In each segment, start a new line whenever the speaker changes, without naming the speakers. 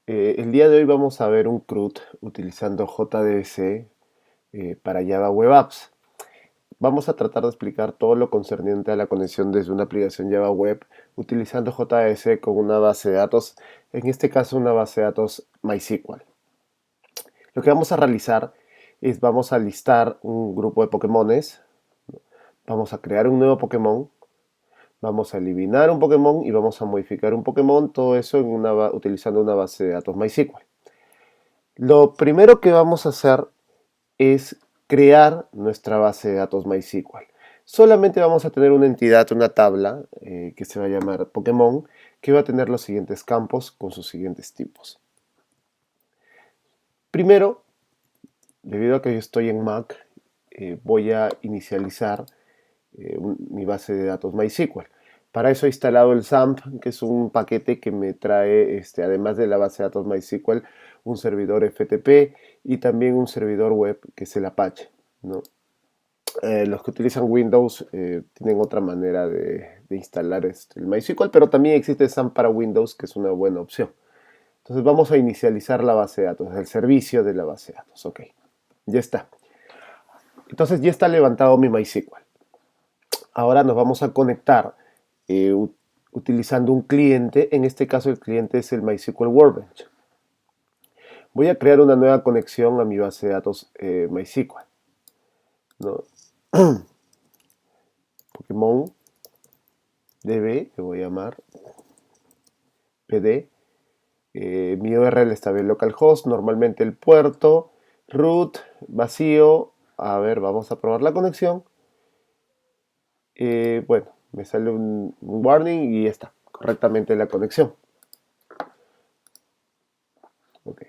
El día de hoy vamos a ver un CRUD utilizando JDBC para Java Web Apps. Vamos a tratar de explicar todo lo concerniente a la conexión desde una aplicación Java Web utilizando JDBC con una base de datos, en este caso una base de datos MySQL. Lo que vamos a realizar es vamos a listar un grupo de Pokémones, vamos a crear un nuevo Pokémon, vamos a eliminar un Pokémon y vamos a modificar un Pokémon, todo eso utilizando una base de datos MySQL. Lo primero que vamos a hacer es crear nuestra base de datos MySQL. Solamente vamos a tener una entidad, una tabla, que se va a llamar Pokémon, que va a tener los siguientes campos con sus siguientes tipos. Primero, debido a que yo estoy en Mac, voy a inicializar mi base de datos MySQL. Para eso he instalado el XAMPP, que es un paquete que me trae, además de la base de datos MySQL, un servidor FTP y también un servidor web que es el Apache, ¿no? Los que utilizan Windows tienen otra manera de instalar el MySQL, pero también existe XAMPP para Windows, que es una buena opción. Entonces vamos a inicializar la base de datos, el servicio de la base de datos. Ok, ya está. Entonces ya está levantado mi MySQL. Ahora nos vamos a conectar eh, utilizando un cliente. En este caso el cliente es el MySQL Workbench. Voy a crear una nueva conexión a mi base de datos MySQL, ¿no? Pokémon DB, le voy a llamar PD. Mi URL está bien localhost, normalmente el puerto, root, vacío. A ver, vamos a probar la conexión. Bueno, me sale un warning y ya está, correctamente la conexión. Ok,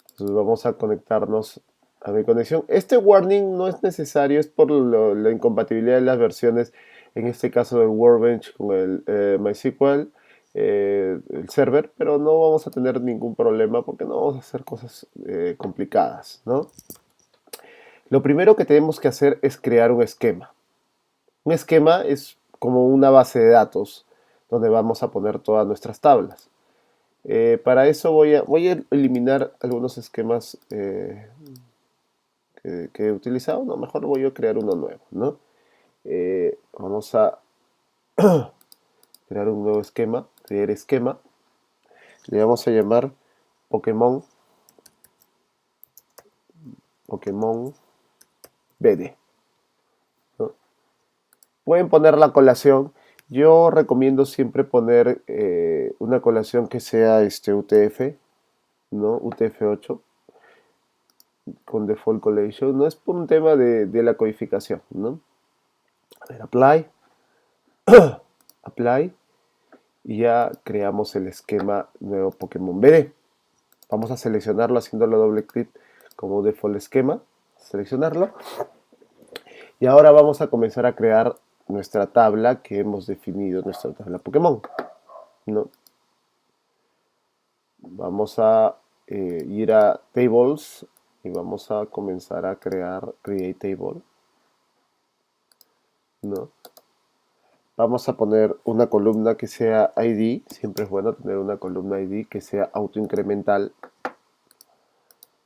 entonces vamos a conectarnos a mi conexión. Este warning no es necesario, es por la incompatibilidad de las versiones, en este caso del Workbench con el MySQL, el server, pero no vamos a tener ningún problema porque no vamos a hacer cosas complicadas, ¿no? Lo primero que tenemos que hacer es crear un esquema. Un esquema es como una base de datos donde vamos a poner todas nuestras tablas. Para eso voy a eliminar algunos esquemas que he utilizado. No, mejor voy a crear uno nuevo, ¿no? Vamos a crear un nuevo esquema, crear esquema. Le vamos a llamar Pokémon, Pokémon BD, ¿no? Pueden poner la colación. Yo recomiendo siempre poner una colación que sea UTF, ¿no? UTF-8 con default collation. No es por un tema de la codificación, ¿no? A ver, apply, apply, y ya creamos el esquema nuevo Pokémon BD. Vamos a seleccionarlo haciéndole doble clic como default esquema, seleccionarlo, y ahora vamos a comenzar a crear nuestra tabla que hemos definido, nuestra tabla Pokémon, ¿no? Vamos a ir a tables y vamos a comenzar a crear create table, ¿no? Vamos a poner una columna que sea ID, siempre es bueno tener una columna ID que sea autoincremental.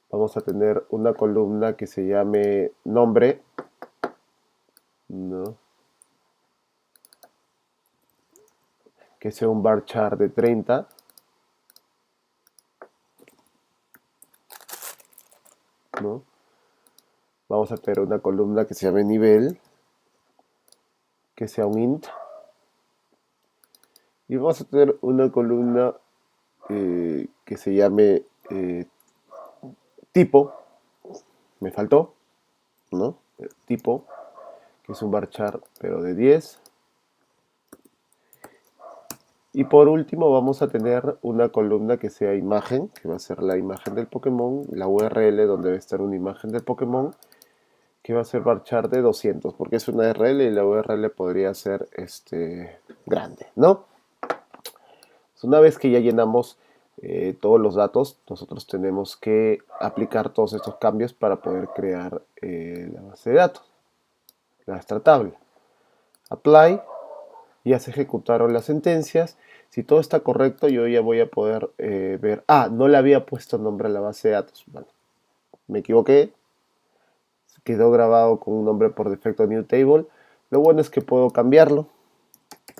Vamos a tener una columna que se llame nombre, ¿no? Que sea un varchar de 30. ¿No? Vamos a tener una columna que se llame nivel, que sea un int. Y vamos a tener una columna que se llame tipo, me faltó, ¿no? Tipo, que es un varchar pero de 10. Y por último vamos a tener una columna que sea imagen, que va a ser la imagen del Pokémon, la URL donde va a estar una imagen del Pokémon, que va a ser varchar de 200, porque es una URL y la URL podría ser grande, ¿no? Una vez que ya llenamos todos los datos, nosotros tenemos que aplicar todos estos cambios para poder crear la base de datos, nuestra tabla. Apply, Ya se ejecutaron las sentencias. Si todo está correcto, yo ya voy a poder ver... no le había puesto nombre a la base de datos. Bueno, me equivoqué. Quedó grabado con un nombre por defecto new table. Lo bueno es que puedo cambiarlo.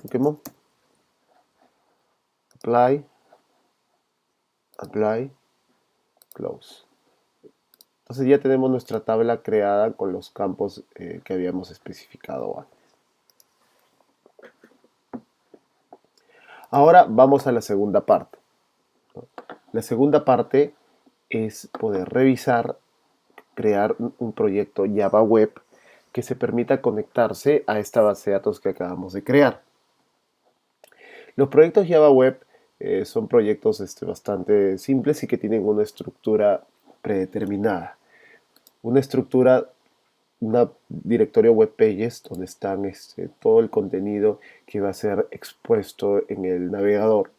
Pokémon. Apply. Apply. Close. Entonces ya tenemos nuestra tabla creada con los campos que habíamos especificado antes. Ahora vamos a la segunda parte. La segunda parte es poder revisar, crear un proyecto Java Web que se permita conectarse a esta base de datos que acabamos de crear. Los proyectos Java Web son proyectos bastante simples y que tienen una estructura predeterminada. Una estructura, un directorio web pages donde están todo el contenido que va a ser expuesto en el navegador,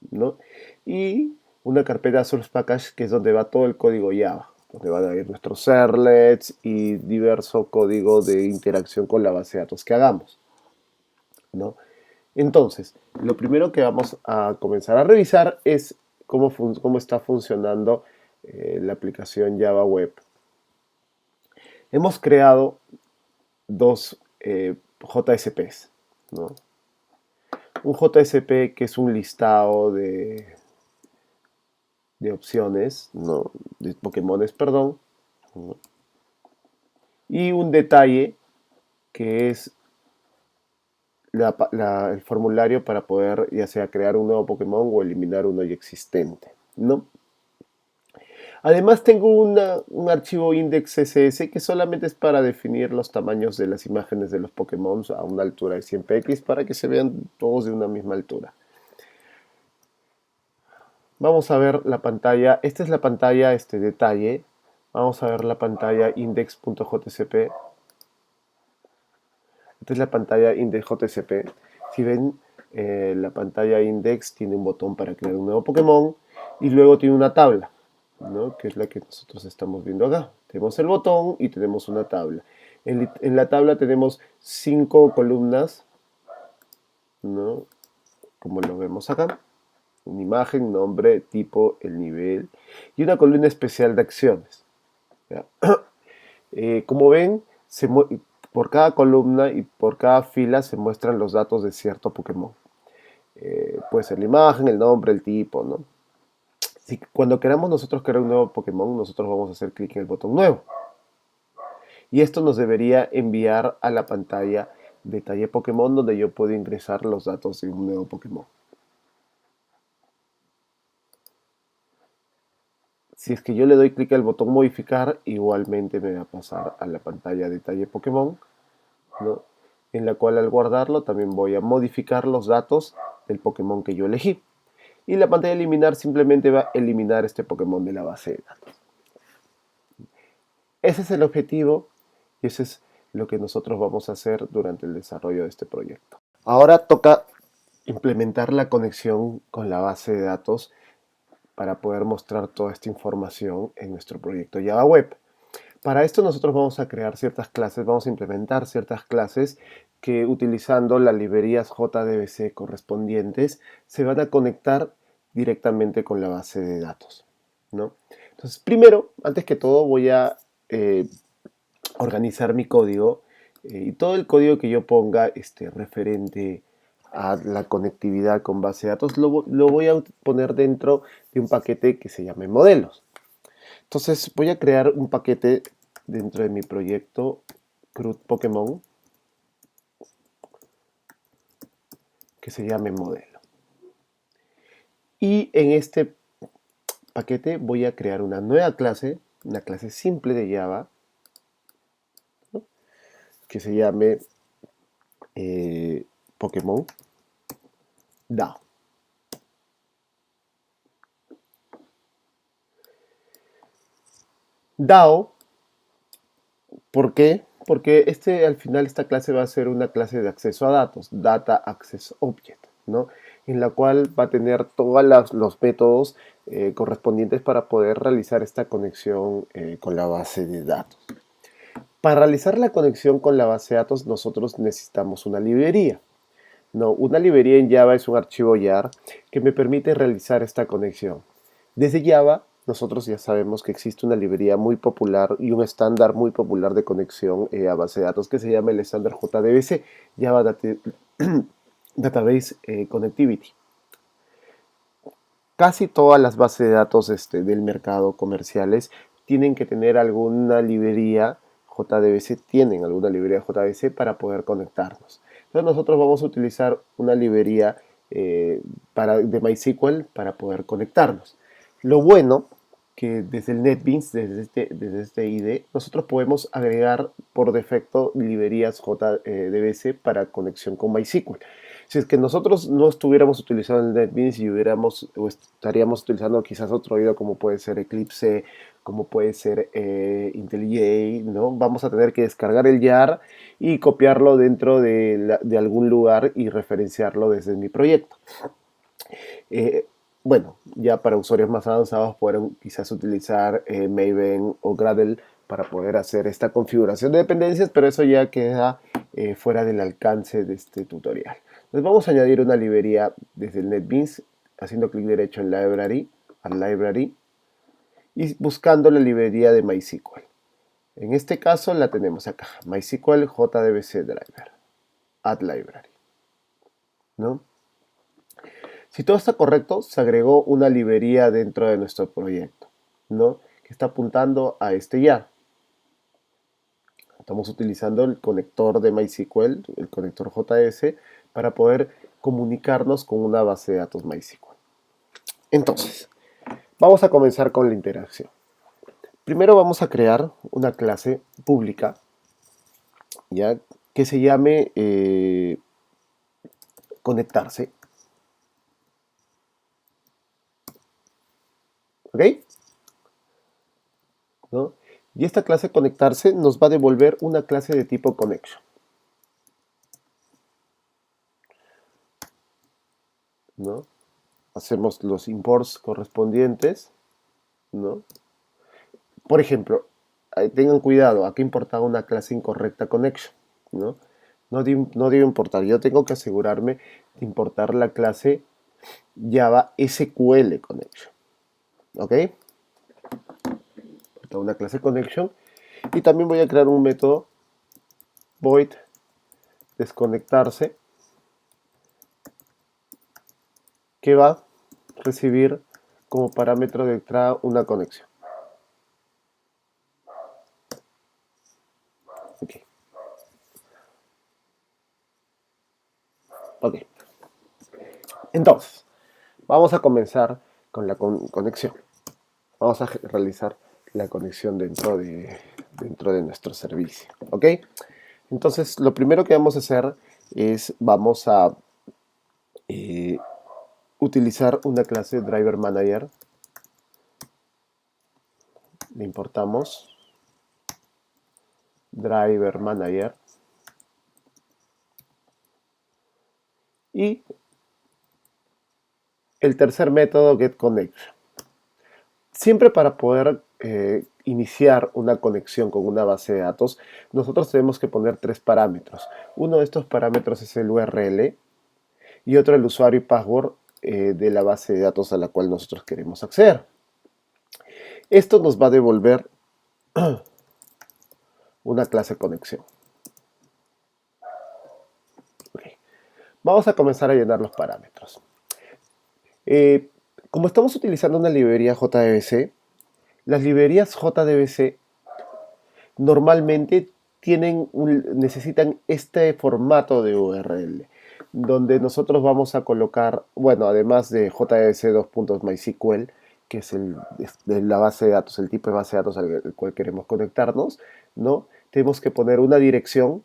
¿no? Y una carpeta source package que es donde va todo el código Java, donde van a ir nuestros servlets y diverso código de interacción con la base de datos que hagamos, ¿no? Entonces, lo primero que vamos a comenzar a revisar es cómo está funcionando la aplicación Java Web. Hemos creado dos JSPs, ¿no? Un JSP que es un listado de opciones, ¿no? De Pokémones, perdón, ¿no? Y un detalle que es el formulario para poder ya sea crear un nuevo Pokémon o eliminar uno ya existente, ¿no? Además tengo un archivo index.cs que solamente es para definir los tamaños de las imágenes de los Pokémon a una altura de 100 px para que se vean todos de una misma altura. Vamos a ver la pantalla. Esta es la pantalla, detalle. Vamos a ver la pantalla index.jcp. Esta es la pantalla index.jcp. Si ven, la pantalla index tiene un botón para crear un nuevo Pokémon y luego tiene una tabla, ¿no? Que es la que nosotros estamos viendo acá. Tenemos el botón y tenemos una tabla. En la tabla tenemos 5 columnas, ¿no? Como lo vemos acá. Una imagen, nombre, tipo, el nivel y una columna especial de acciones. Como ven, por cada columna y por cada fila se muestran los datos de cierto Pokémon. Puede ser la imagen, el nombre, el tipo, ¿no? Cuando queramos nosotros crear un nuevo Pokémon, nosotros vamos a hacer clic en el botón nuevo. Y esto nos debería enviar a la pantalla detalle Pokémon, donde yo puedo ingresar los datos de un nuevo Pokémon. Si es que yo le doy clic al botón modificar, igualmente me va a pasar a la pantalla detalle Pokémon, ¿no? En la cual al guardarlo también voy a modificar los datos del Pokémon que yo elegí. Y la pantalla eliminar simplemente va a eliminar este Pokémon de la base de datos. Ese es el objetivo y ese es lo que nosotros vamos a hacer durante el desarrollo de este proyecto. Ahora toca implementar la conexión con la base de datos para poder mostrar toda esta información en nuestro proyecto Java Web. Para esto nosotros vamos a crear ciertas clases, vamos a implementar ciertas clases que utilizando las librerías JDBC correspondientes se van a conectar directamente con la base de datos, ¿no? Entonces, primero, antes que todo, voy a organizar mi código y todo el código que yo ponga referente a la conectividad con base de datos lo voy a poner dentro de un paquete que se llame modelos. Entonces voy a crear un paquete dentro de mi proyecto CRUD Pokémon que se llame modelo. Y en este paquete voy a crear una nueva clase, una clase simple de Java, ¿no? Que se llame Pokémon DAO. DAO, ¿por qué? Porque al final esta clase va a ser una clase de acceso a datos, Data Access Object, ¿no? En la cual va a tener todos los métodos correspondientes para poder realizar esta conexión con la base de datos. Para realizar la conexión con la base de datos nosotros necesitamos una librería. No, una librería en Java es un archivo YAR que me permite realizar esta conexión. Desde Java, nosotros ya sabemos que existe una librería muy popular y un estándar muy popular de conexión a base de datos que se llama el estándar JDBC, Java Database Connectivity. Casi todas las bases de datos del mercado comerciales tienen que tener alguna librería JDBC, tienen alguna librería JDBC para poder conectarnos. Entonces nosotros vamos a utilizar una librería de MySQL para poder conectarnos. Lo bueno que desde el NetBeans, desde este IDE, nosotros podemos agregar por defecto librerías JDBC para conexión con MySQL. Si es que nosotros no estuviéramos utilizando el NetBeans y estaríamos utilizando quizás otro IDE como puede ser Eclipse, como puede ser IntelliJ, ¿no? Vamos a tener que descargar el YAR y copiarlo dentro de algún lugar y referenciarlo desde mi proyecto. Bueno, ya para usuarios más avanzados podrán quizás utilizar Maven o Gradle para poder hacer esta configuración de dependencias, pero eso ya queda fuera del alcance de este tutorial. Entonces vamos a añadir una librería desde el NetBeans, haciendo clic derecho en Library, y buscando la librería de MySQL. En este caso la tenemos acá, MySQL JDBC Driver, Add Library, ¿no? Si todo está correcto, se agregó una librería dentro de nuestro proyecto, ¿no? Que está apuntando a este YAR. Estamos utilizando el conector de MySQL, el conector JS, para poder comunicarnos con una base de datos MySQL. Entonces, vamos a comenzar con la interacción. Primero vamos a crear una clase pública, ¿ya? Que se llame conectarse. ¿Ok? ¿No? Y esta clase conectarse nos va a devolver una clase de tipo connection. ¿No? Hacemos los imports correspondientes, ¿no? Por ejemplo, tengan cuidado, aquí importaba una clase incorrecta connection, ¿no? No debo importar, yo tengo que asegurarme de importar la clase Java SQL connection, ¿ok? Una clase connection y también voy a crear un método void desconectarse que va a recibir como parámetro de entrada una conexión. Okay. Ok. Entonces, vamos a comenzar con la conexión. Vamos a realizar la conexión dentro de nuestro servicio. ¿Ok? Entonces, lo primero que vamos a hacer es, vamos a utilizar una clase Driver Manager. Le importamos Driver Manager. Y el tercer método, getConnection. Siempre para poder iniciar una conexión con una base de datos, nosotros tenemos que poner tres parámetros. Uno de estos parámetros es el URL y otro el usuario y password de la base de datos a la cual nosotros queremos acceder. Esto nos va a devolver una clase conexión. Okay. Vamos a comenzar a llenar los parámetros. Como estamos utilizando una librería JDBC, las librerías JDBC normalmente necesitan este formato de URL, donde nosotros vamos a colocar, bueno, además de JDBC::MySQL, que es de la base de datos, el tipo de base de datos al cual queremos conectarnos, ¿no? Tenemos que poner una dirección,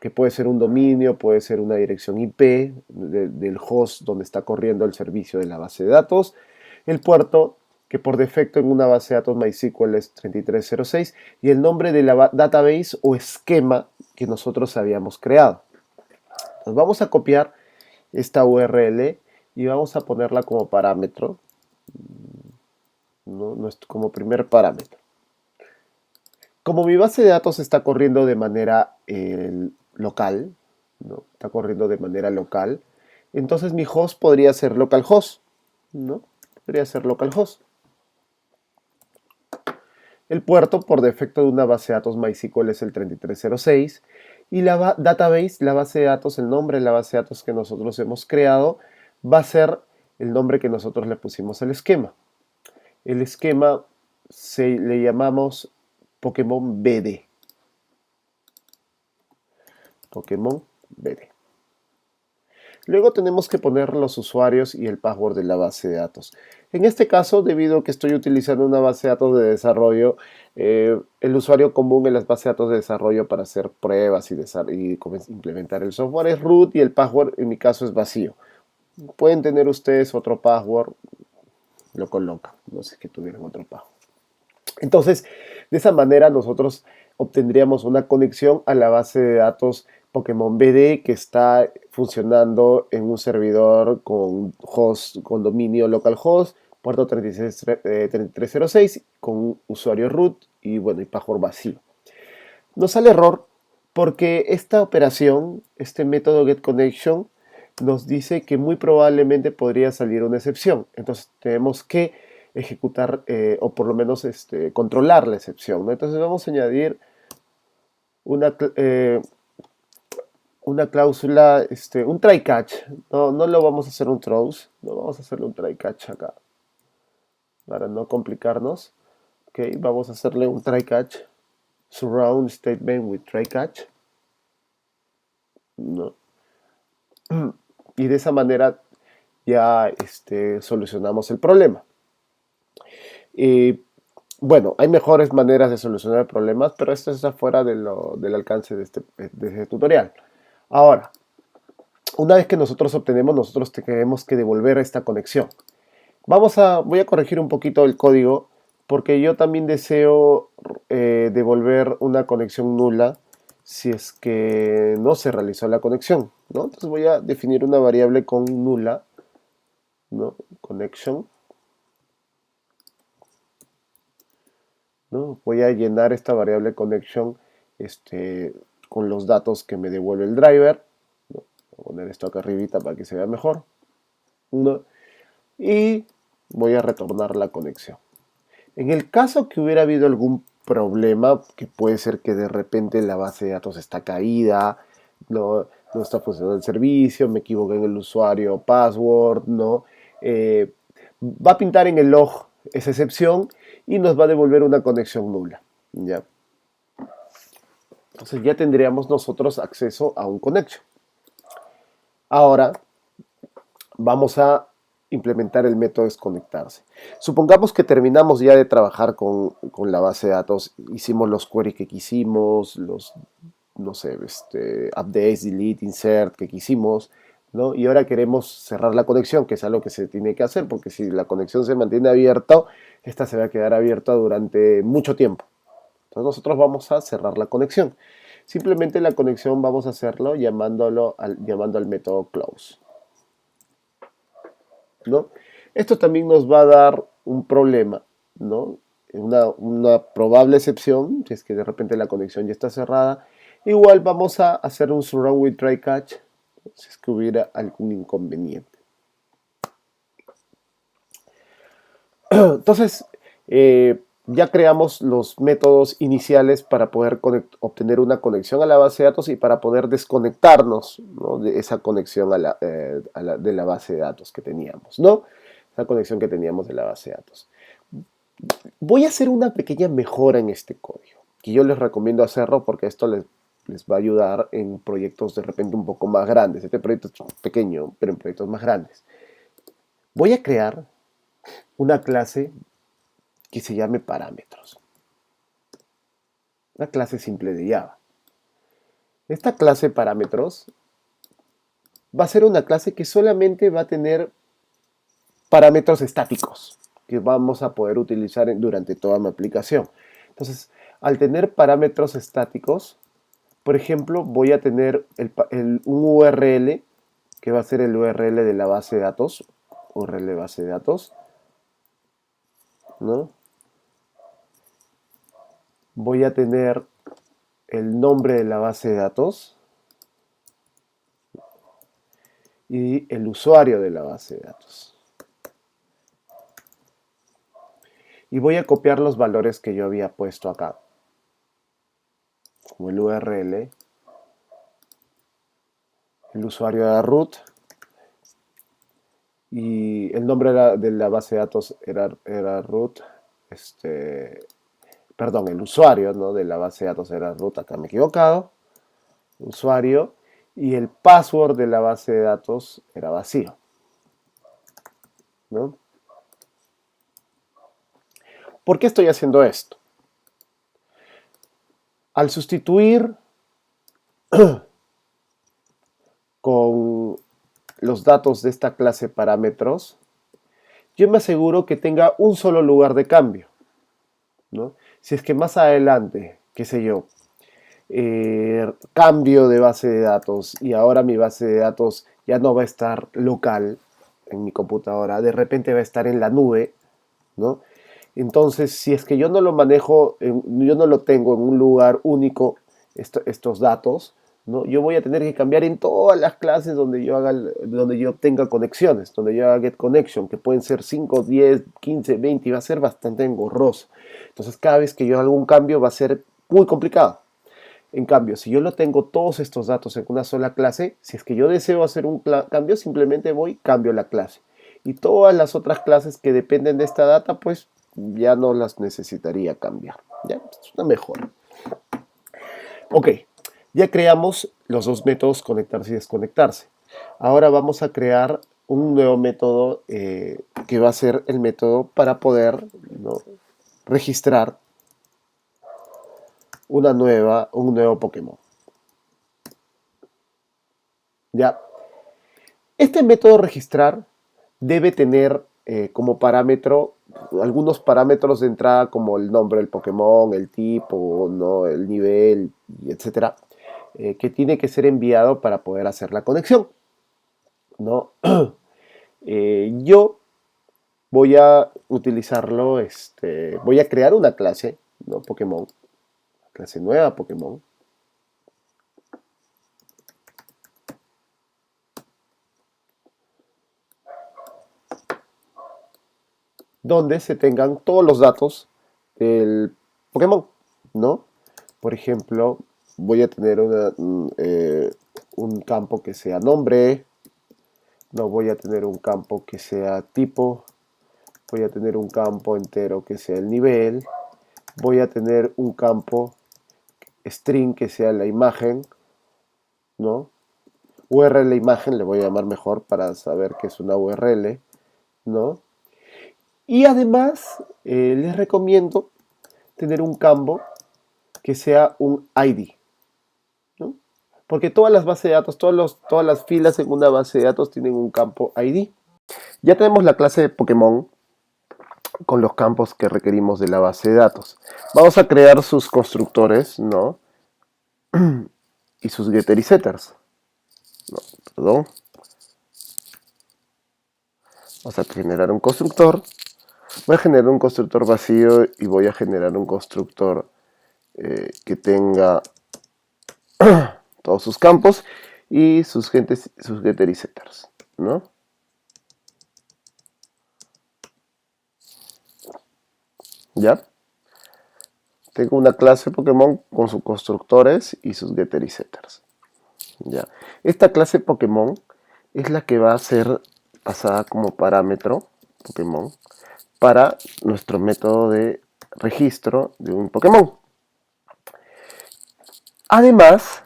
que puede ser un dominio, puede ser una dirección IP del host donde está corriendo el servicio de la base de datos, el puerto, que por defecto en una base de datos MySQL es 3306, y el nombre de la database o esquema que nosotros habíamos creado. Entonces vamos a copiar esta URL y vamos a ponerla como parámetro, ¿no? Como primer parámetro. Como mi base de datos está corriendo de manera local, ¿no? Está corriendo de manera local. Entonces mi host podría ser localhost, ¿no? Podría ser localhost. El puerto por defecto de una base de datos MySQL es el 3306 y la database, la base de datos, el nombre de la base de datos que nosotros hemos creado va a ser el nombre que nosotros le pusimos al esquema. El esquema le llamamos Pokémon BD. Pokémon BD. Luego tenemos que poner los usuarios y el password de la base de datos. En este caso, debido a que estoy utilizando una base de datos de desarrollo, el usuario común en las bases de datos de desarrollo para hacer pruebas y implementar el software es root y el password en mi caso es vacío. Pueden tener ustedes otro password, lo colocan, no sé que tuvieran otro password. Entonces, de esa manera nosotros obtendríamos una conexión a la base de datos Pokémon BD que está funcionando en un servidor con host, con dominio localhost, puerto 3306, con un usuario root y bueno, y password vacío. Nos sale error porque esta operación, este método getConnection, nos dice que muy probablemente podría salir una excepción. Entonces tenemos que ejecutar o por lo menos controlar la excepción, ¿no? Entonces vamos a añadir una, una cláusula, un try catch. No, no lo vamos a hacer un throws, no vamos a hacerle un try catch acá para no complicarnos. Okay, vamos a hacerle un try catch. Surround statement with try catch. No. Y de esa manera ya solucionamos el problema. Bueno, hay mejores maneras de solucionar problemas, pero esto está fuera del alcance de este tutorial. Ahora, una vez que nosotros obtenemos, nosotros tenemos que devolver esta conexión. Voy a corregir un poquito el código, porque yo también deseo devolver una conexión nula si es que no se realizó la conexión, ¿no? Entonces voy a definir una variable con nula, ¿no? Connection, ¿no? Voy a llenar esta variable connection con los datos que me devuelve el driver, ¿no? Voy a poner esto acá arribita para que se vea mejor, ¿no? Y voy a retornar la conexión. En el caso que hubiera habido algún problema, que puede ser que de repente la base de datos está caída, no está funcionando el servicio, me equivoqué en el usuario, password, ¿no? Va a pintar en el log esa excepción y nos va a devolver una conexión nula, ¿ya? Entonces ya tendríamos nosotros acceso a un connection. Ahora vamos a implementar el método desconectarse. Supongamos que terminamos ya de trabajar con la base de datos, hicimos los queries que quisimos, los, no sé, updates, delete, insert que quisimos, ¿no? Y ahora queremos cerrar la conexión, que es algo que se tiene que hacer, porque si la conexión se mantiene abierta, esta se va a quedar abierta durante mucho tiempo. Entonces nosotros vamos a cerrar la conexión. Simplemente la conexión vamos a hacerlo llamando al método close, ¿no? Esto también nos va a dar un problema, ¿no? Una probable excepción, si es que de repente la conexión ya está cerrada. Igual vamos a hacer un surround with try catch, si es que hubiera algún inconveniente. Entonces, ya creamos los métodos iniciales para poder obtener una conexión a la base de datos y para poder desconectarnos, ¿no? De esa conexión de la base de datos que teníamos, ¿no? Esa conexión que teníamos de la base de datos. Voy a hacer una pequeña mejora en este código, que yo les recomiendo hacerlo porque esto les va a ayudar en proyectos de repente un poco más grandes. Este proyecto es pequeño, pero en proyectos más grandes. Voy a crear una clase que se llame parámetros. Una clase simple de Java. Esta clase parámetros va a ser una clase que solamente va a tener parámetros estáticos que vamos a poder utilizar durante toda mi aplicación. Entonces, al tener parámetros estáticos, por ejemplo, voy a tener un URL que va a ser el URL de la base de datos, URL de base de datos, ¿no? Voy a tener el nombre de la base de datos, y el usuario de la base de datos. Y voy a copiar los valores que yo había puesto acá, como el URL, el usuario era root y el nombre de la base de datos era root, perdón, el usuario, ¿no?, de la base de datos era root, acá me he equivocado, usuario, y el password de la base de datos era vacío, ¿no? ¿Por qué estoy haciendo esto? Al sustituir con los datos de esta clase parámetros, yo me aseguro que tenga un solo lugar de cambio, ¿no? Si es que más adelante, qué sé yo, cambio de base de datos y ahora mi base de datos ya no va a estar local en mi computadora, de repente va a estar en la nube, ¿no? Entonces, si es que yo no lo manejo, yo no lo tengo en un lugar único, estos datos, ¿no?, yo voy a tener que cambiar en todas las clases donde yo donde yo tenga conexiones, donde yo haga get connection, que pueden ser 5, 10, 15, 20, y va a ser bastante engorroso. Entonces, cada vez que yo haga un cambio va a ser muy complicado. En cambio, si yo lo tengo todos estos datos en una sola clase, si es que yo deseo hacer un cambio, simplemente cambio la clase. Y todas las otras clases que dependen de esta data, pues ya no las necesitaría cambiar. ¿Ya? Es una mejora. Ok, ya creamos los dos métodos, conectarse y desconectarse. Ahora vamos a crear un nuevo método que va a ser el método para poder, ¿no?, registrar un nuevo Pokémon. Ya. Este método registrar debe tener como parámetro algunos parámetros de entrada, como el nombre del Pokémon, el tipo, ¿no?, el nivel, etcétera, que tiene que ser enviado para poder hacer la conexión, ¿no? Yo voy a utilizarlo, voy a crear una clase, ¿no?, Pokémon, clase nueva Pokémon, donde se tengan todos los datos del Pokémon, ¿no? Por ejemplo, voy a tener un campo que sea nombre, no voy a tener un campo que sea tipo, voy a tener un campo entero que sea el nivel, voy a tener un campo string que sea la imagen, ¿no? URL imagen le voy a llamar mejor para saber que es una URL, ¿no? Y además les recomiendo tener un campo que sea un ID, ¿no? Porque todas las bases de datos, todas las filas en una base de datos tienen un campo ID. Ya tenemos la clase de Pokémon con los campos que requerimos de la base de datos. Vamos a crear sus constructores, ¿no?, y sus getter y setters. No, perdón. Vamos a generar un constructor. Voy a generar un constructor vacío y voy a generar un constructor que tenga todos sus campos y sus getter y setters, ¿no? ¿Ya? Tengo una clase Pokémon con sus constructores y sus getter y setters. ¿Ya? Esta clase Pokémon es la que va a ser pasada como parámetro Pokémon para nuestro método de registro de un Pokémon. Además,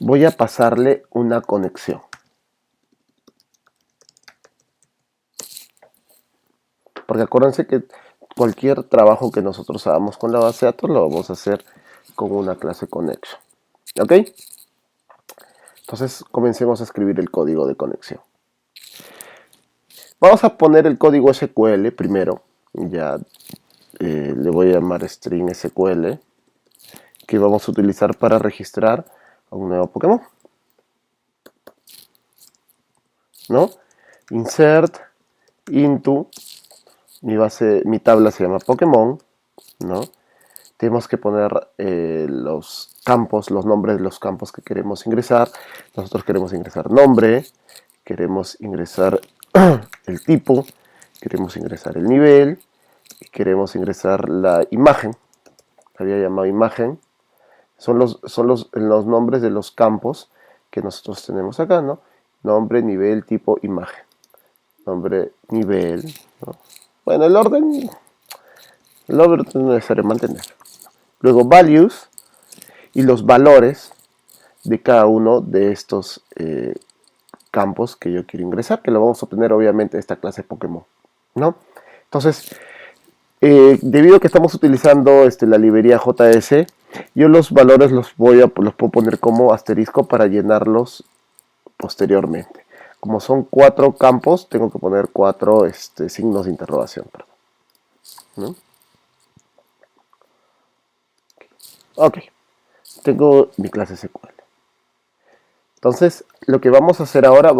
voy a pasarle una conexión. Porque acuérdense que cualquier trabajo que nosotros hagamos con la base de datos lo vamos a hacer con una clase connection. ¿Ok? Entonces comencemos a escribir el código de conexión. Vamos a poner el código SQL primero. Ya le voy a llamar string SQL, que vamos a utilizar para registrar a un nuevo Pokémon, ¿no? Insert into mi tabla se llama Pokémon, ¿no? tenemos que poner los campos, los nombres de los campos que queremos ingresar. Nosotros queremos ingresar nombre, queremos ingresar el tipo, queremos ingresar el nivel y queremos ingresar la imagen. Había llamado imagen. Son los nombres de los campos que nosotros tenemos acá, ¿no? Nombre, nivel, tipo, imagen. Nombre, nivel, ¿no? Bueno, el orden no es necesario mantener. Luego values y los valores de cada uno de estos campos que yo quiero ingresar, que lo vamos a obtener obviamente de esta clase Pokémon, ¿no? Entonces, debido a que estamos utilizando la librería JS, yo los valores los puedo poner como asterisco para llenarlos posteriormente. Como son 4 campos, tengo que poner 4 signos de interrogación. ¿No? Ok, tengo mi clase SQL. Entonces, lo que vamos a hacer ahora,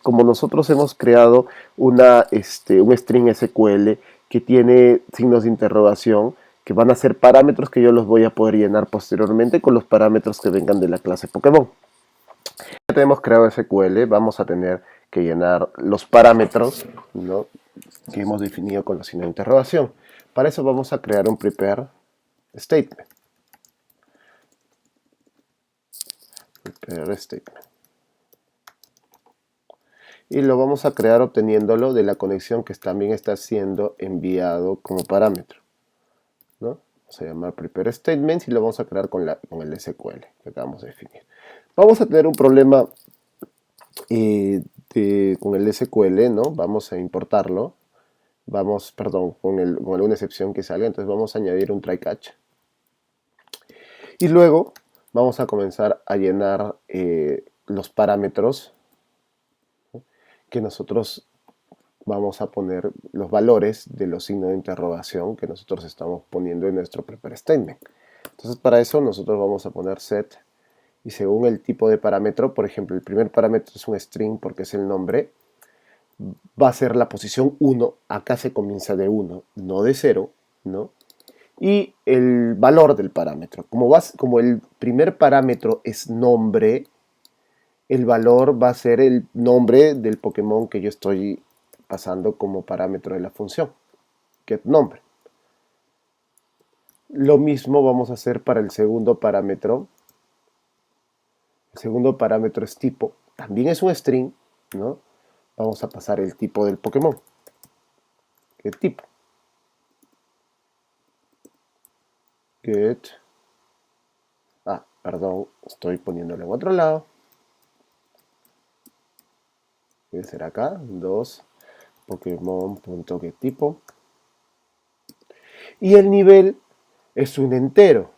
como nosotros hemos creado un string SQL que tiene signos de interrogación, que van a ser parámetros que yo los voy a poder llenar posteriormente con los parámetros que vengan de la clase Pokémon. Ya tenemos creado SQL, vamos a tener que llenar los parámetros, ¿no?, que hemos definido con los signos de interrogación. Para eso vamos a crear un prepare statement. Y lo vamos a crear obteniéndolo de la conexión que también está siendo enviado como parámetro, ¿no? Vamos a llamar prepare statements y lo vamos a crear con el SQL que acabamos de definir. Vamos a tener un problema con el SQL, ¿no? Vamos a importarlo. Con alguna excepción que salga, entonces vamos a añadir un try catch. Y luego vamos a comenzar a llenar los parámetros, ¿no?, que nosotros vamos a poner los valores de los signos de interrogación que nosotros estamos poniendo en nuestro prepare statement. Entonces para eso nosotros vamos a poner set y según el tipo de parámetro, por ejemplo el primer parámetro es un string porque es el nombre, va a ser la posición 1, acá se comienza de 1, no de 0, ¿no? Y el valor del parámetro. Como el primer parámetro es nombre, el valor va a ser el nombre del Pokémon que yo estoy pasando como parámetro de la función, getNombre. Lo mismo vamos a hacer para el segundo parámetro. El segundo parámetro es tipo, también es un string, ¿no? Vamos a pasar el tipo del Pokémon, getTipo. Perdón, estoy poniéndolo en otro lado. Debe ser acá, 2, Pokémon.getTipo. Y el nivel es un entero.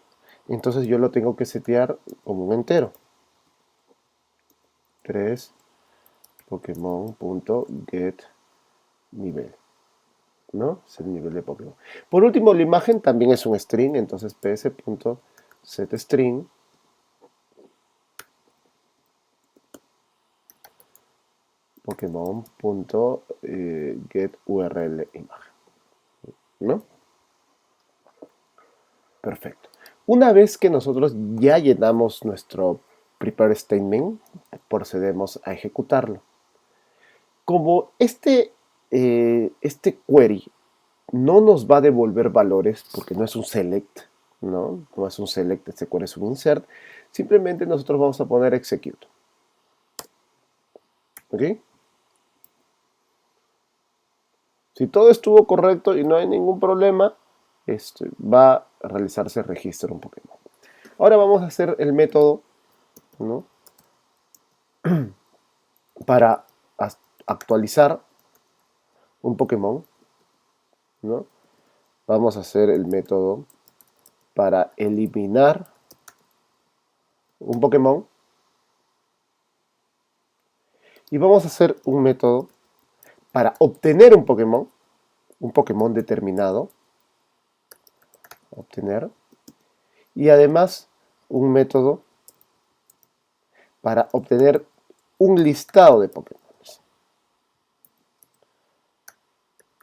Entonces yo lo tengo que setear como un entero. 3, Pokémon.getNivel. ¿No? Es el nivel de Pokémon. Por último, la imagen también es un string, entonces ps.setString Pokémon.getURLImagen, ¿no? Perfecto. Una vez que nosotros ya llenamos nuestro prepare statement, procedemos a ejecutarlo. Como este query no nos va a devolver valores porque no es un select, ¿no? No es un select, este query es un insert, simplemente nosotros vamos a poner execute. ¿Ok? Si todo estuvo correcto y no hay ningún problema, va a realizarse el registro de un Pokémon. Ahora vamos a hacer el método, ¿no?, para actualizar un Pokémon, ¿no? Vamos a hacer el método para eliminar un Pokémon y vamos a hacer un método para obtener un Pokémon determinado, obtener, y además un método para obtener un listado de Pokémon.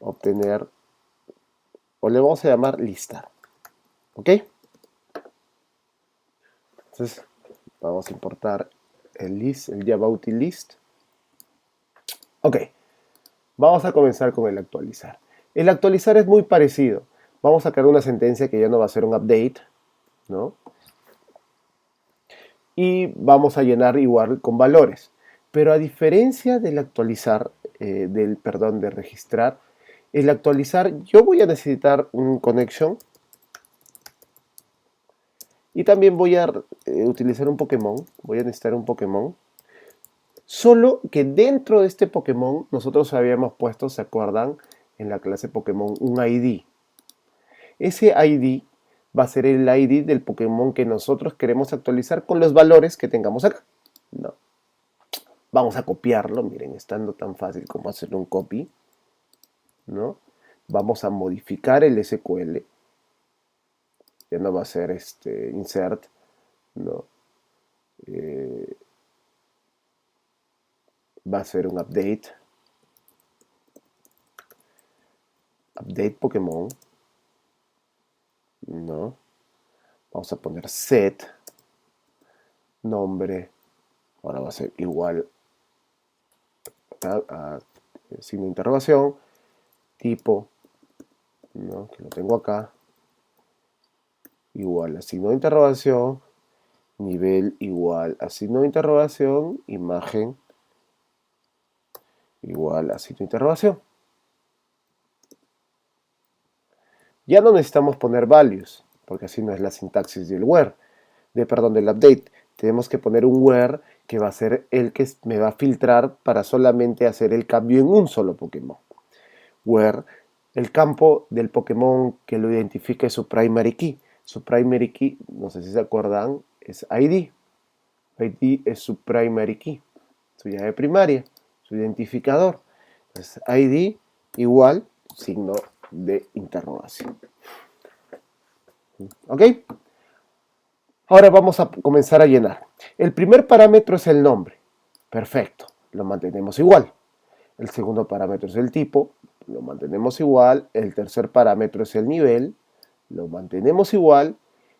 Obtener, o le vamos a llamar listar. ¿Ok? Entonces vamos a importar el list, el Java util list. Ok, vamos a comenzar con el actualizar. El actualizar es muy parecido. Vamos a crear una sentencia que ya no va a ser un update, ¿no? Y vamos a llenar igual con valores. Pero a diferencia del actualizar, de registrar, el actualizar yo voy a necesitar un connection y también voy a utilizar un Pokémon. Voy a necesitar un Pokémon. Solo que dentro de este Pokémon nosotros habíamos puesto, ¿se acuerdan? En la clase Pokémon un ID. Ese ID va a ser el ID del Pokémon que nosotros queremos actualizar con los valores que tengamos acá. No. Vamos a copiarlo, miren, estando tan fácil como hacerle un copy, ¿no? Vamos a modificar el SQL. Ya no va a ser insert, ¿no? Va a ser un update. Update Pokémon, ¿no? Vamos a poner set, nombre, ahora va a ser igual a signo de interrogación, tipo, ¿no? Que lo tengo acá, igual a signo de interrogación, nivel igual a signo de interrogación, imagen igual a signo de interrogación. Ya no necesitamos poner values, porque así no es la sintaxis del where, del update. Tenemos que poner un where que va a ser el que me va a filtrar para solamente hacer el cambio en un solo Pokémon. Where el campo del Pokémon que lo identifique es su primary key. Su primary key, no sé si se acuerdan, es ID. ID es su primary key, su llave primaria, su identificador. Entonces, ID igual signo de interrogación. ¿Ok? Ahora vamos a comenzar a llenar. El primer parámetro es el nombre. Perfecto, lo mantenemos igual. El segundo parámetro es el tipo, lo mantenemos igual. El tercer parámetro es el nivel, lo mantenemos igual.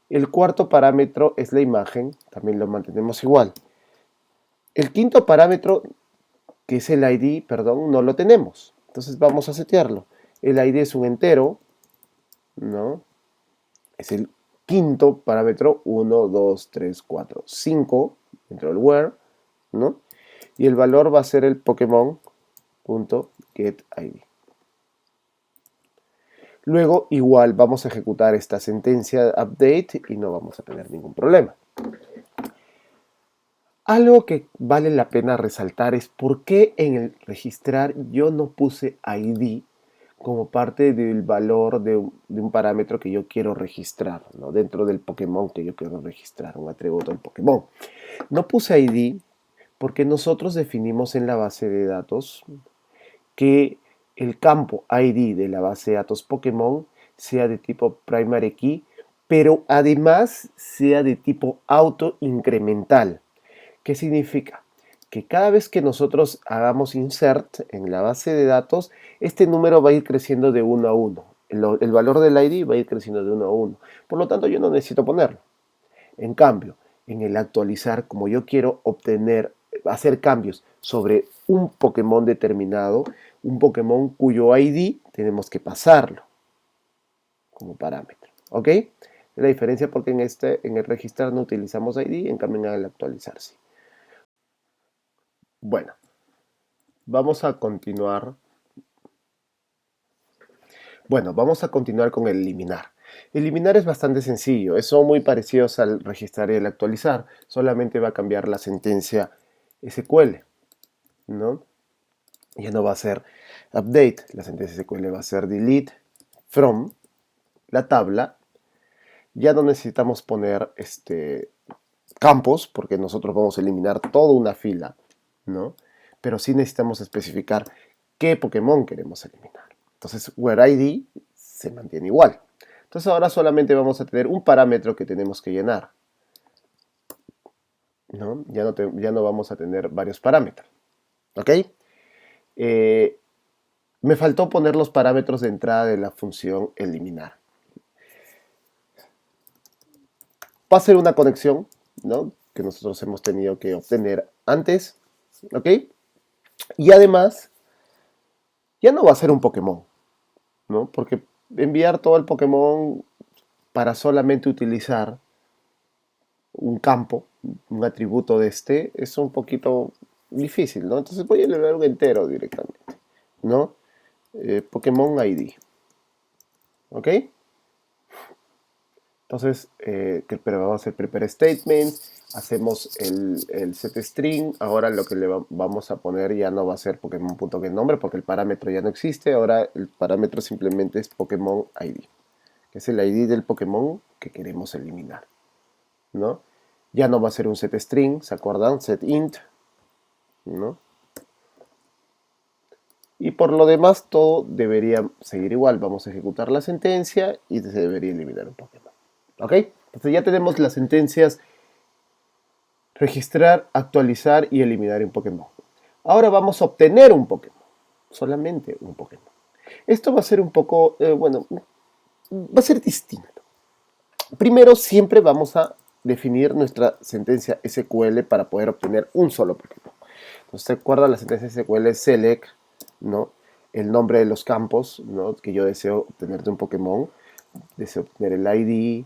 El cuarto parámetro es la imagen, también lo mantenemos igual. El quinto parámetro, que es el ID, perdón, no lo tenemos. Entonces vamos a setearlo. El ID es un entero, ¿no? Es el quinto parámetro, 1, 2, 3, 4, 5, dentro del where, ¿no? Y el valor va a ser el Pokémon.getID. Luego, igual, vamos a ejecutar esta sentencia de update y no vamos a tener ningún problema. Algo que vale la pena resaltar es por qué en el registrar yo no puse ID como parte del valor de un parámetro que yo quiero registrar, ¿no? Dentro del Pokémon que yo quiero registrar, un atributo del Pokémon. No puse ID porque nosotros definimos en la base de datos que el campo ID de la base de datos Pokémon sea de tipo primary key, pero además sea de tipo auto incremental. ¿Qué significa? Que cada vez que nosotros hagamos insert en la base de datos, este número va a ir creciendo de 1 a 1. El valor del ID va a ir creciendo de 1 a 1. Por lo tanto, yo no necesito ponerlo. En cambio, en el actualizar, como yo quiero hacer cambios sobre un Pokémon determinado, un Pokémon cuyo ID tenemos que pasarlo como parámetro. ¿Ok? La diferencia porque en el registrar no utilizamos ID, en cambio en el actualizar sí. Bueno, vamos a continuar. Bueno, vamos a continuar con el eliminar. Eliminar es bastante sencillo, son muy parecidos al registrar y el actualizar, solamente va a cambiar la sentencia SQL, ¿no? Ya no va a ser update, la sentencia SQL va a ser delete from la tabla. Ya no necesitamos poner campos, porque nosotros vamos a eliminar toda una fila, ¿no? Pero sí necesitamos especificar qué Pokémon queremos eliminar. Entonces, where ID se mantiene igual. Entonces ahora solamente vamos a tener un parámetro que tenemos que llenar, ¿no? Ya no vamos a tener varios parámetros. ¿Ok? Me faltó poner los parámetros de entrada de la función eliminar. Va a ser una conexión, ¿no? Que nosotros hemos tenido que obtener antes, ¿ok? Y además, ya no va a ser un Pokémon, ¿no? Porque enviar todo el Pokémon para solamente utilizar un campo, un atributo de este, es un poquito difícil, ¿no? Entonces voy a elevar un entero directamente, ¿no? Pokémon ID, ¿ok? Entonces, pero vamos a hacer prepare statement, hacemos el set string, ahora lo que le vamos a poner ya no va a ser Pokémon.getNombre porque el parámetro ya no existe, ahora el parámetro simplemente es Pokémon ID, que es el ID del Pokémon que queremos eliminar, ¿no? Ya no va a ser un set string, ¿se acuerdan? Set int, ¿no? Y por lo demás todo debería seguir igual, vamos a ejecutar la sentencia y se debería eliminar un Pokémon, ¿ok? Entonces ya tenemos las sentencias registrar, actualizar y eliminar un Pokémon. Ahora vamos a obtener un Pokémon, solamente un Pokémon. Esto va a ser un poco, bueno, va a ser distinto. Primero siempre vamos a definir nuestra sentencia SQL para poder obtener un solo Pokémon. Entonces, ¿se acuerda? La sentencia SQL select, ¿no? El nombre de los campos, ¿no? Que yo deseo obtener de un Pokémon. Deseo obtener el ID,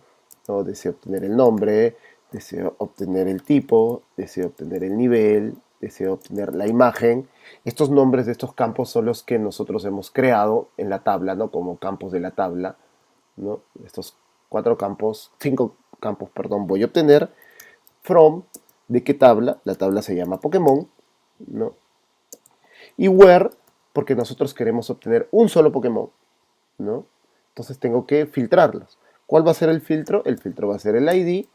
¿no? Deseo obtener el nombre, deseo obtener el tipo, deseo obtener el nivel, deseo obtener la imagen. Estos nombres de estos campos son los que nosotros hemos creado en la tabla, ¿no? Como campos de la tabla, ¿no? Estos 5 campos, perdón, voy a obtener from, ¿de qué tabla? La tabla se llama Pokémon, ¿no? Y where, porque nosotros queremos obtener un solo Pokémon, ¿no? Entonces tengo que filtrarlos. ¿Cuál va a ser el filtro? El filtro va a ser el ID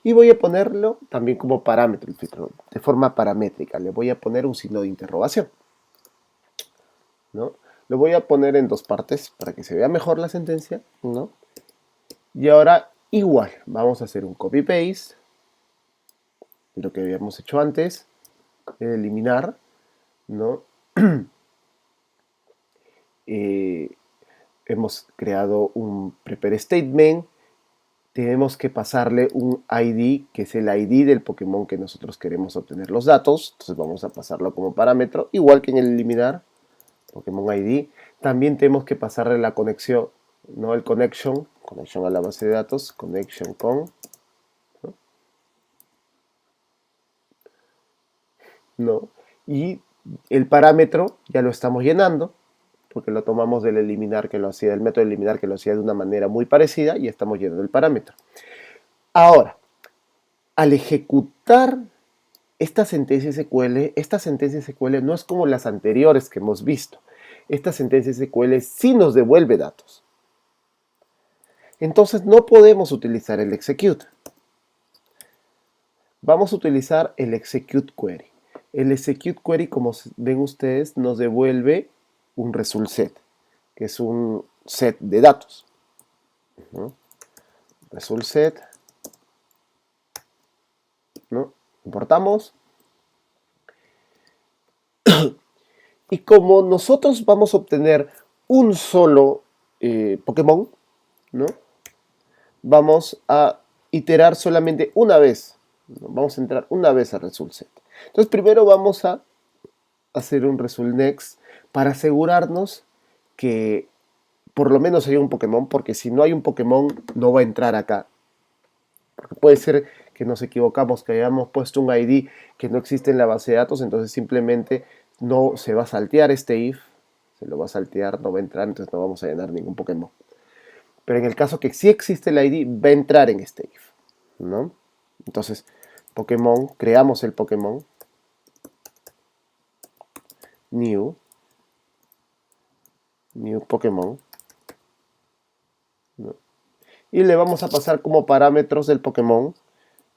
y voy a ponerlo también como parámetro, el filtro, de forma paramétrica. Le voy a poner un signo de interrogación, ¿no? Lo voy a poner en dos partes para que se vea mejor la sentencia, ¿no? Y ahora igual, vamos a hacer un copy-paste de lo que habíamos hecho antes, eliminar, ¿no? Hemos creado un prepare statement, tenemos que pasarle un ID, que es el ID del Pokémon que nosotros queremos obtener los datos. Entonces vamos a pasarlo como parámetro, igual que en el eliminar, Pokémon ID. También tenemos que pasarle la conexión, ¿no? El connection a la base de datos, connection con, ¿no? ¿No? Y el parámetro ya lo estamos llenando, porque lo tomamos del eliminar que lo hacía, del método eliminar que lo hacía de una manera muy parecida y estamos llenando el parámetro. Ahora, al ejecutar esta sentencia SQL no es como las anteriores que hemos visto. Esta sentencia SQL sí nos devuelve datos. Entonces no podemos utilizar el execute. Vamos a utilizar el execute query. El execute query, como ven ustedes, nos devuelve un result set, que es un set de datos. Result set, ¿no? Importamos. Y como nosotros vamos a obtener un solo Pokémon, ¿no? Vamos a iterar solamente una vez, ¿no? Vamos a entrar una vez al result set. Entonces primero vamos a hacer un result next para asegurarnos que por lo menos hay un Pokémon, porque si no hay un Pokémon no va a entrar acá. Porque puede ser que nos equivocamos, que hayamos puesto un ID que no existe en la base de datos, entonces simplemente no se va a saltear este if, se lo va a saltear, no va a entrar, entonces no vamos a llenar ningún Pokémon. Pero en el caso que sí existe el ID, va a entrar en este if, ¿no? Entonces, Pokémon, creamos el Pokémon, new Pokémon, ¿no? Y le vamos a pasar como parámetros del Pokémon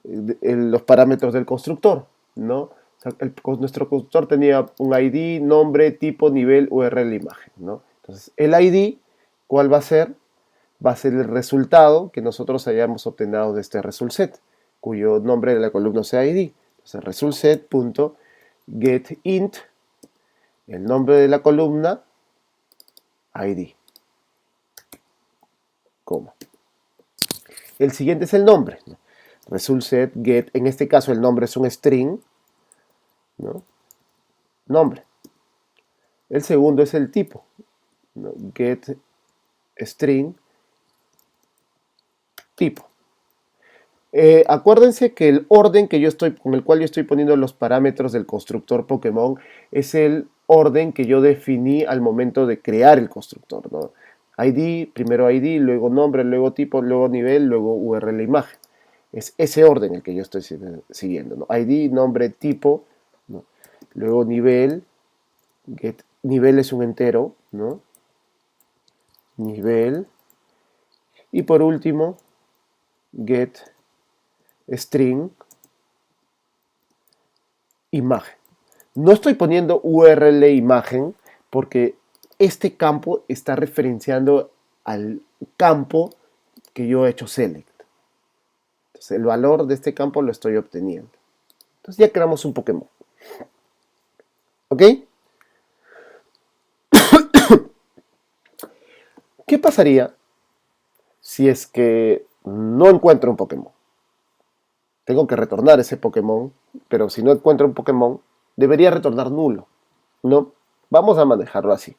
los parámetros del constructor, ¿no? O sea, nuestro constructor tenía un ID, nombre, tipo, nivel, URL, imagen, ¿no? Entonces, el ID, ¿cuál va a ser? Va a ser el resultado que nosotros hayamos obtenido de este result set, cuyo nombre de la columna sea ID. Entonces, result set.getInt, el nombre de la columna, ID, coma. El siguiente es el nombre, ¿no? result set, get, en este caso el nombre es un string, ¿no? Nombre. El segundo es el tipo, ¿no? Get string tipo. Acuérdense que el orden que con el cual yo estoy poniendo los parámetros del constructor Pokémon es el orden que yo definí al momento de crear el constructor, ¿no? ID, primero ID, luego nombre, luego tipo, luego nivel, luego URL imagen. Es ese orden el que yo estoy siguiendo, ¿no? ID, nombre, tipo, ¿no? Luego nivel, get, nivel es un entero, ¿no? Nivel. Y por último, get string imagen. No estoy poniendo URL imagen porque este campo está referenciando al campo que yo he hecho select. Entonces el valor de este campo lo estoy obteniendo. Entonces ya creamos un Pokémon. ¿Ok? ¿Qué pasaría si es que no encuentro un Pokémon? Tengo que retornar ese Pokémon, pero si no encuentro un Pokémon, debería retornar nulo, ¿no? Vamos a manejarlo así.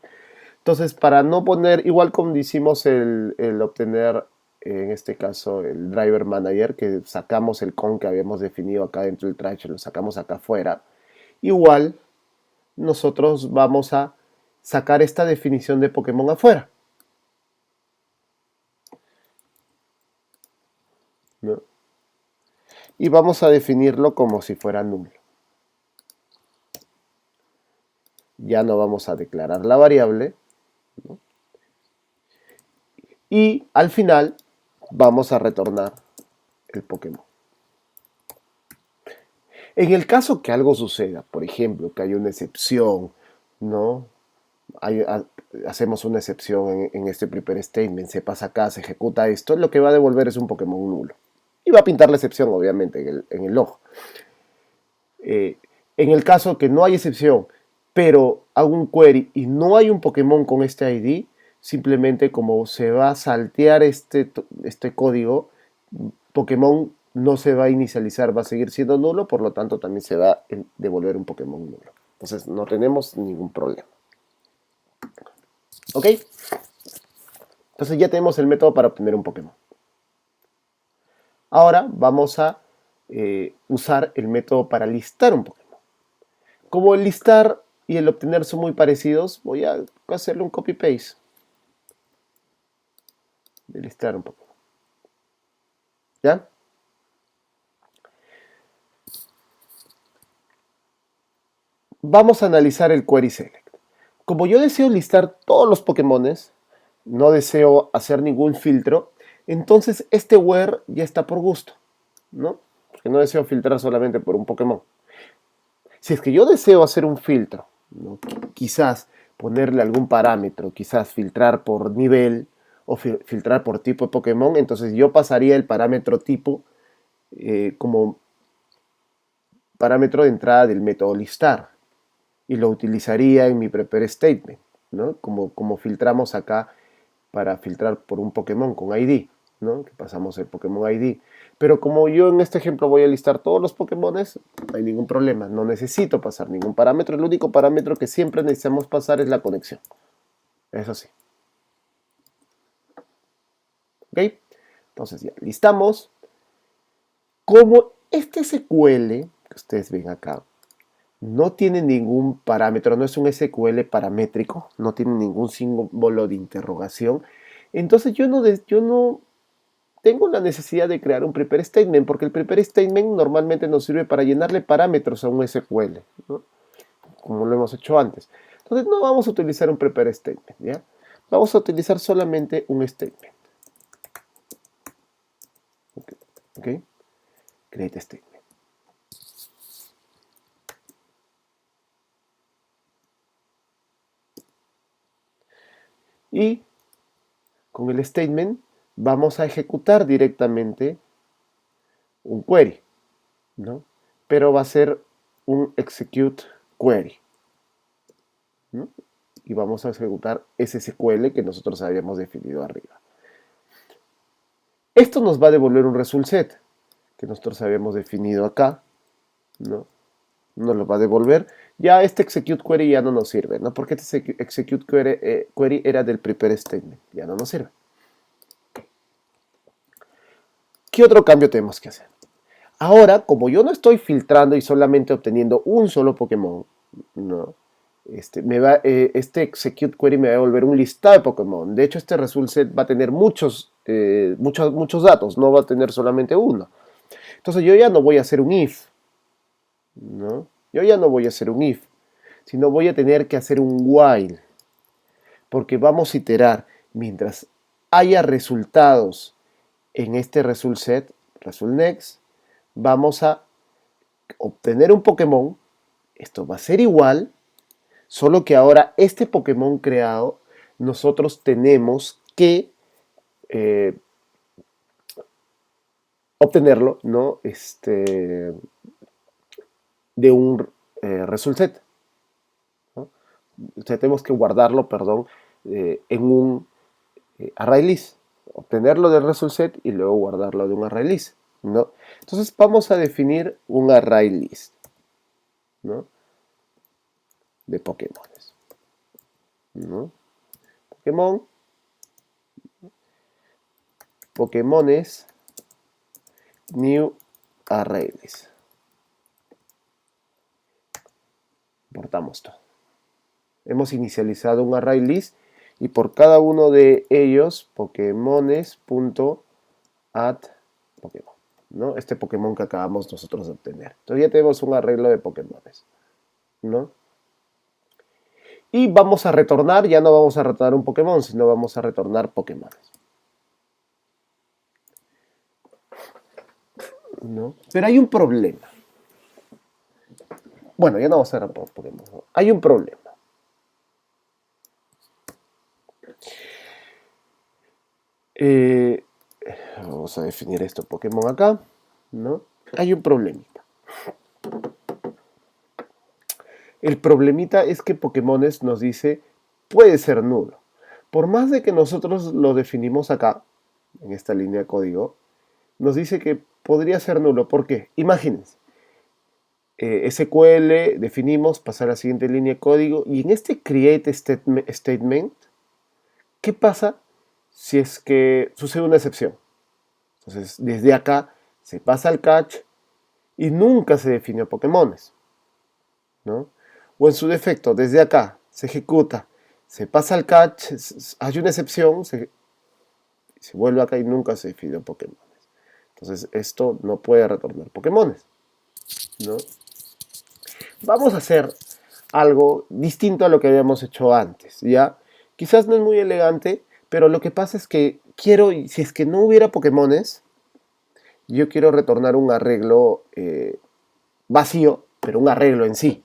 Entonces, para no poner, igual como hicimos el obtener, en este caso, el driver manager, que sacamos el con que habíamos definido acá dentro del trash, lo sacamos acá afuera, igual nosotros vamos a sacar esta definición de Pokémon afuera, ¿no? Y vamos a definirlo como si fuera nulo. Ya no vamos a declarar la variable, ¿no? Y al final vamos a retornar el Pokémon. En el caso que algo suceda, por ejemplo, que haya una excepción, ¿no? Hacemos una excepción en este prepare statement, se pasa acá, se ejecuta esto, lo que va a devolver es un Pokémon nulo. Y va a pintar la excepción, obviamente, en el log. En el caso que no hay excepción, pero hago un query y no hay un Pokémon con este ID, simplemente como se va a saltear este código, Pokémon no se va a inicializar, va a seguir siendo nulo, por lo tanto también se va a devolver un Pokémon nulo. Entonces no tenemos ningún problema. ¿Ok? Entonces ya tenemos el método para obtener un Pokémon. Ahora vamos a usar el método para listar un Pokémon. Como el listar y el obtener son muy parecidos, voy a hacerle un copy-paste de listar un Pokémon. ¿Ya? Vamos a analizar el query select. Como yo deseo listar todos los Pokémones, no deseo hacer ningún filtro, entonces este where ya está por gusto, ¿no? Porque no deseo filtrar solamente por un Pokémon. Si es que yo deseo hacer un filtro, ¿no? Quizás ponerle algún parámetro, quizás filtrar por nivel o filtrar por tipo de Pokémon, entonces yo pasaría el parámetro tipo como parámetro de entrada del método listar y lo utilizaría en mi prepare statement, ¿no? Como filtramos acá para filtrar por un Pokémon con ID, ¿no? Que pasamos el Pokémon ID. Pero como yo en este ejemplo voy a listar todos los Pokémones, no hay ningún problema, no necesito pasar ningún parámetro, el único parámetro que siempre necesitamos pasar es la conexión. Eso sí. ¿Ok? Entonces ya listamos. Como este SQL que ustedes ven acá no tiene ningún parámetro, no es un SQL paramétrico, no tiene ningún símbolo de interrogación, entonces yo no tengo la necesidad de crear un prepare statement, porque el prepare statement normalmente nos sirve para llenarle parámetros a un SQL, ¿no? Como lo hemos hecho antes. Entonces no vamos a utilizar un prepare statement, ¿ya? Vamos a utilizar solamente un statement. ¿Ok? Create statement. Y con el statement vamos a ejecutar directamente un query, ¿no? Pero va a ser un execute query, ¿no? Y vamos a ejecutar ese SQL que nosotros habíamos definido arriba. Esto nos va a devolver un result set, que nosotros habíamos definido acá, ¿no? Nos lo va a devolver. Ya este execute query ya no nos sirve, ¿no? Porque este execute query era del prepare statement, ya no nos sirve. ¿Qué otro cambio tenemos que hacer? Ahora, como yo no estoy filtrando y solamente obteniendo un solo Pokémon, ¿no? Este execute query me va a devolver un listado de Pokémon. De hecho, este result set va a tener muchos datos, no va a tener solamente uno. Entonces yo ya no voy a hacer un if, ¿no? Yo ya no voy a hacer un if, sino voy a tener que hacer un while, porque vamos a iterar mientras haya resultados en este result set, result next, vamos a obtener un Pokémon. Esto va a ser igual, solo que ahora este Pokémon creado, nosotros tenemos que obtenerlo, ¿no? De un result set, ¿no? O sea, tenemos que guardarlo, perdón, en un array list. Obtenerlo del result set y luego guardarlo de un array list, ¿no? Entonces vamos a definir un array list, ¿no? De Pokémones, ¿no? Pokémones new array list. Importamos todo. Hemos inicializado un array list y por cada uno de ellos Pokémones.add Pokémon, ¿no? Este Pokémon que acabamos nosotros de obtener. Entonces ya tenemos un arreglo de Pokémones, ¿no? Y vamos a retornar, ya no vamos a retornar un Pokémon, sino vamos a retornar Pokémones, ¿no? Pero hay un problema. Bueno, ya no vamos a retornar Pokémon, ¿no? Hay un problema. Vamos a definir esto Pokémon acá, ¿no? Hay un problemita. El problemita es que Pokémones nos dice puede ser nulo. Por más de que nosotros lo definimos acá, en esta línea de código, nos dice que podría ser nulo. ¿Por qué? Imagínense. SQL, definimos, pasar a la siguiente línea de código, y en este create statement, ¿qué pasa si es que sucede una excepción? Entonces, desde acá se pasa al catch y nunca se definió Pokémones, ¿no? O en su defecto, desde acá se ejecuta, se pasa al catch, hay una excepción, se vuelve acá y nunca se definió Pokémones. Entonces, esto no puede retornar Pokémones, ¿no? Vamos a hacer algo distinto a lo que habíamos hecho antes, ¿ya? Quizás no es muy elegante, pero lo que pasa es que quiero, si es que no hubiera Pokémones, yo quiero retornar un arreglo vacío, pero un arreglo en sí.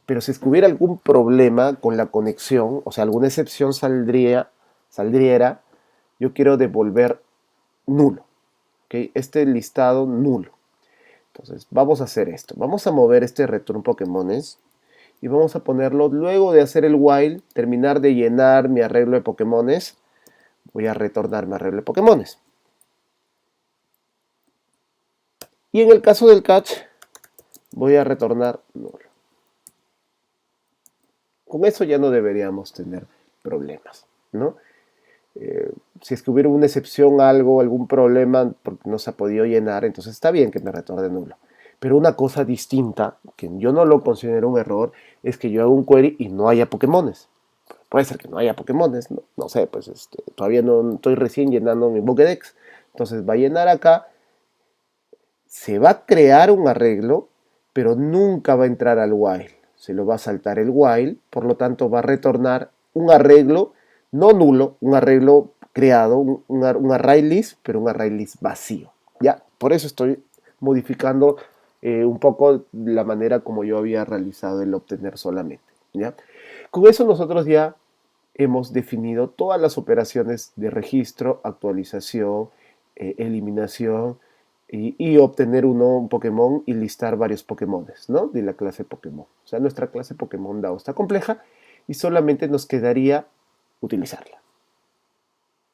Pero si es que hubiera algún problema con la conexión, o sea, alguna excepción saldriera, yo quiero devolver nulo, ¿ok? Este listado nulo. Entonces, vamos a hacer esto. Vamos a mover este return Pokémones y vamos a ponerlo, luego de hacer el while, terminar de llenar mi arreglo de Pokémones, voy a retornar mi arreglo de Pokémones. Y en el caso del catch, voy a retornar nulo. Con eso ya no deberíamos tener problemas, ¿no? Si es que hubiera una excepción, algún problema, porque no se ha podido llenar, entonces está bien que me retorne nulo. Pero una cosa distinta, que yo no lo considero un error, es que yo hago un query y no haya Pokémones. Puede ser que no haya Pokémones, no sé, pues todavía no estoy recién llenando mi Pokédex. Entonces va a llenar acá, se va a crear un arreglo, pero nunca va a entrar al while. Se lo va a saltar el while, por lo tanto va a retornar un arreglo no nulo, un arreglo creado, un array list, pero un array list vacío. ¿Ya? Por eso estoy modificando un poco la manera como yo había realizado el obtener solamente. ¿Ya? Con eso nosotros ya hemos definido todas las operaciones de registro, actualización, eliminación y obtener un Pokémon y listar varios Pokémones, ¿no? De la clase Pokémon. O sea, nuestra clase Pokémon DAO está compleja y solamente nos quedaría utilizarla.